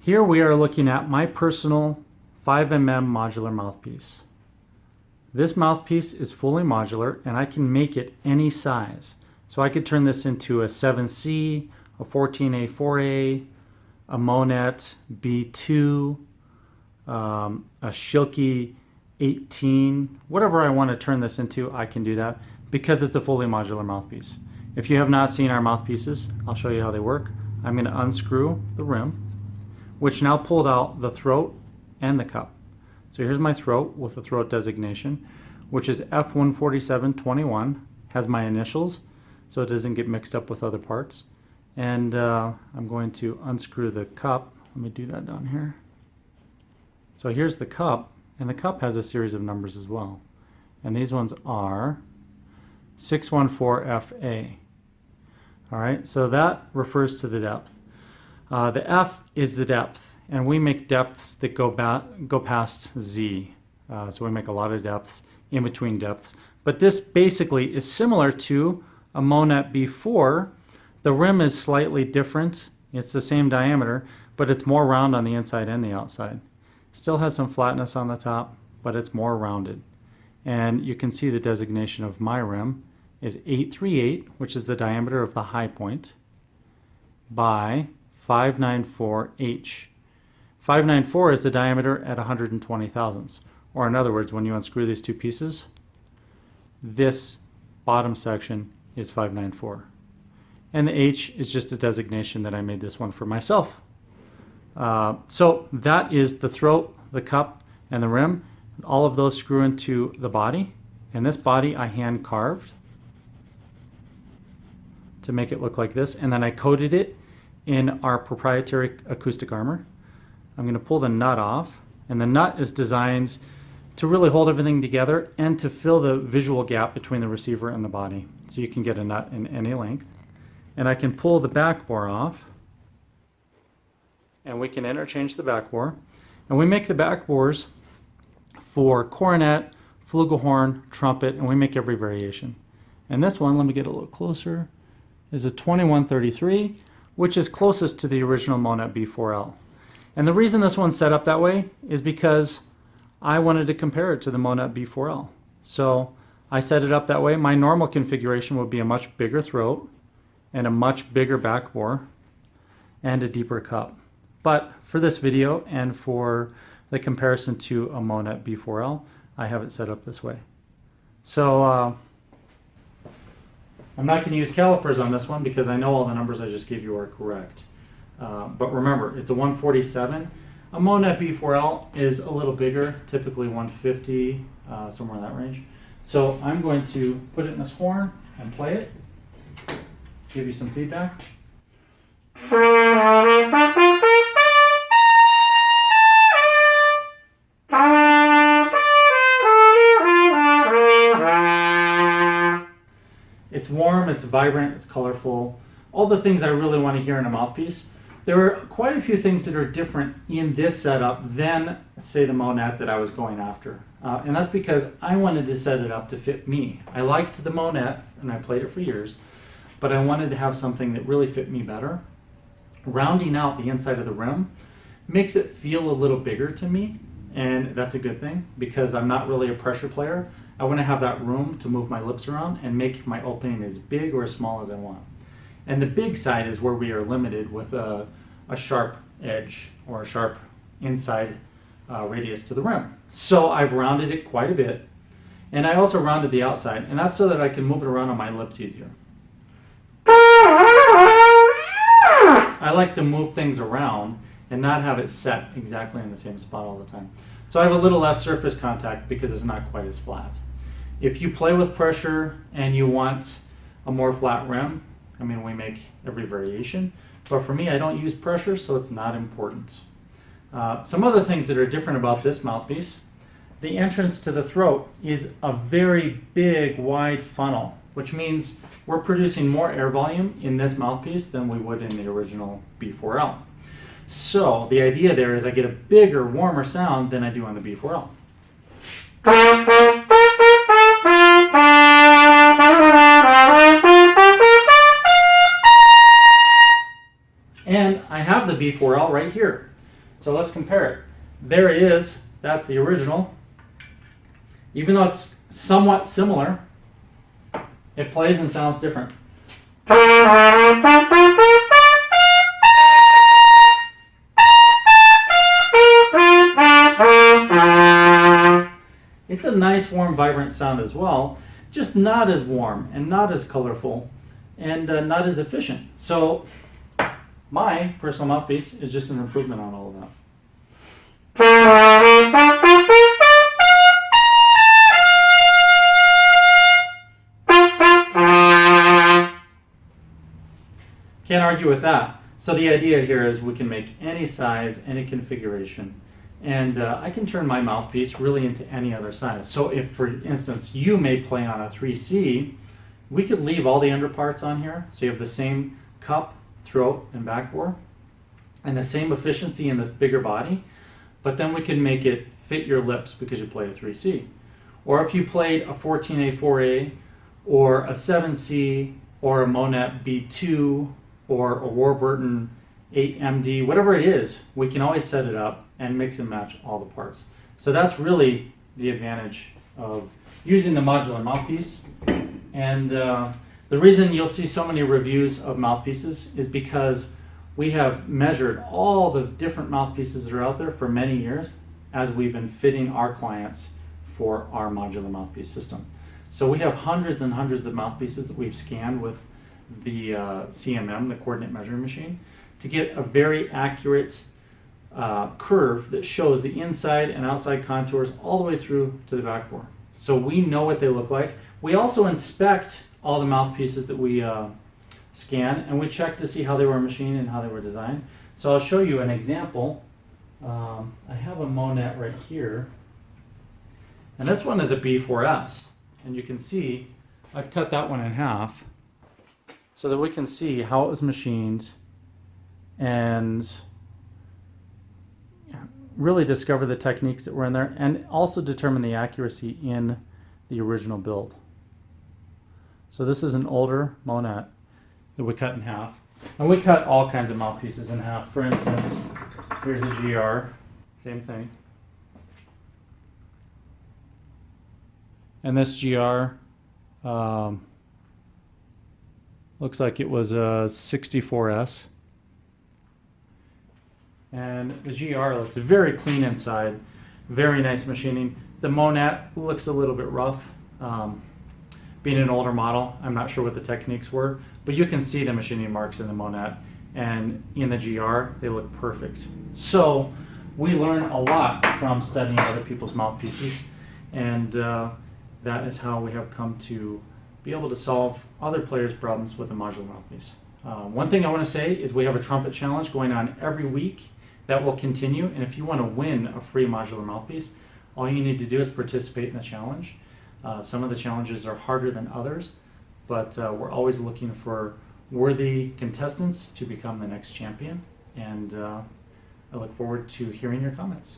Here we are looking at my personal 5mm modular mouthpiece. This mouthpiece is fully modular and I can make it any size. So I could turn this into a 7C, a 14A4A, a Monet B2, a Schilke 18, whatever I want to turn this into, I can do that because it's a fully modular mouthpiece. If you have not seen our mouthpieces, I'll show you how they work. I'm going to unscrew the rim, which now pulled out the throat and the cup. So here's my throat with the throat designation, which is F14721, has my initials so it doesn't get mixed up with other parts. And I'm going to unscrew the cup. Let me do that down here. So here's the cup, and the cup has a series of numbers as well. And these ones are 614FA. All right, so that refers to the depth. The F is the depth, and we make depths that go past Z. So we make a lot of depths in between depths. But this basically is similar to a Monet B4. The rim is slightly different. It's the same diameter, but it's more round on the inside and the outside. Still has some flatness on the top, but it's more rounded. And you can see the designation of my rim is 838, which is the diameter of the high point, by 594H. 594 is the diameter at 120 thousandths. Or in other words, when you unscrew these two pieces, this bottom section is 594. And the H is just a designation that I made this one for myself. So that is the throat, the cup, and the rim. All of those screw into the body. And this body I hand carved to make it look like this. And then I coated it in our proprietary acoustic armor. I'm going to pull the nut off. And the nut is designed to really hold everything together and to fill the visual gap between the receiver and the body. So you can get a nut in any length. And I can pull the back bore off. And we can interchange the back bore. And we make the back bores for cornet, flugelhorn, trumpet, and we make every variation. And this one, let me get a little closer, is a 2133, which is closest to the original Monet B4L. And the reason this one's set up that way is because I wanted to compare it to the Monet B4L. So I set it up that way. My normal configuration would be a much bigger throat and a much bigger back bore and a deeper cup. But for this video and for the comparison to a Monet B4L, I have it set up this way. So I'm not going to use calipers on this one because I know all the numbers I just gave you are correct. But remember, it's a 147. A Monet B4L is a little bigger, typically 150, somewhere in that range. So I'm going to put it in this horn and play it, give you some feedback. It's warm, it's vibrant, it's colorful, all the things I really want to hear in a mouthpiece. There are quite a few things that are different in this setup than, say, the Monet that I was going after. And that's because I wanted to set it up to fit me. I liked the Monet, and I played it for years, but I wanted to have something that really fit me better. Rounding out the inside of the rim makes it feel a little bigger to me, and that's a good thing because I'm not really a pressure player. I want to have that room to move my lips around and make my opening as big or as small as I want. And the big side is where we are limited with a sharp edge or a sharp inside radius to the rim. So I've rounded it quite a bit. And I also rounded the outside, and that's so that I can move it around on my lips easier. I like to move things around and not have it set exactly in the same spot all the time. So I have a little less surface contact because it's not quite as flat. If you play with pressure and you want a more flat rim, I mean, we make every variation. But for me, I don't use pressure, so it's not important. Some other things that are different about this mouthpiece, the entrance to the throat is a very big, wide funnel, which means we're producing more air volume in this mouthpiece than we would in the original B4L. So the idea there is I get a bigger, warmer sound than I do on the B4L. And I have the B4L right here. So let's compare it. There it is. That's the original. Even though it's somewhat similar, it plays and sounds different. It's a nice, warm, vibrant sound as well, just not as warm and not as colorful and not as efficient. So my personal mouthpiece is just an improvement on all of that. Can't argue with that. So the idea here is we can make any size, any configuration, and I can turn my mouthpiece really into any other size. So if, for instance, you may play on a 3C, we could leave all the underparts on here, so you have the same cup, throat, and backbore, and the same efficiency in this bigger body, but then we can make it fit your lips because you play a 3C. Or if you played a 14A4A, or a 7C, or a Monet B2, or a Warburton 8MD, whatever it is, we can always set it up and mix and match all the parts. So that's really the advantage of using the modular mouthpiece. And the reason you'll see so many reviews of mouthpieces is because we have measured all the different mouthpieces that are out there for many years as we've been fitting our clients for our modular mouthpiece system. So we have hundreds and hundreds of mouthpieces that we've scanned with the CMM, the coordinate measuring machine, to get a very accurate curve that shows the inside and outside contours all the way through to the backbore. So we know what they look like. We also inspect all the mouthpieces that we scan, and we check to see how they were machined and how they were designed. So I'll show you an example. I have a Monet right here, and this one is a B4S, and you can see I've cut that one in half so that we can see how it was machined and really discover the techniques that were in there and also determine the accuracy in the original build. So this is an older Monet that we cut in half. And we cut all kinds of mouthpieces in half. For instance, here's a GR, same thing. And this GR looks like it was a 64S. And the GR looks very clean inside, very nice machining. The Monet looks a little bit rough. Being an older model, I'm not sure what the techniques were, but you can see the machining marks in the Monet, and in the GR, they look perfect. So we learn a lot from studying other people's mouthpieces, and that is how we have come to be able to solve other players' problems with a modular mouthpiece. One thing I want to say is we have a trumpet challenge going on every week that will continue, and if you want to win a free modular mouthpiece, all you need to do is participate in the challenge. Some of the challenges are harder than others, but we're always looking for worthy contestants to become the next champion, and I look forward to hearing your comments.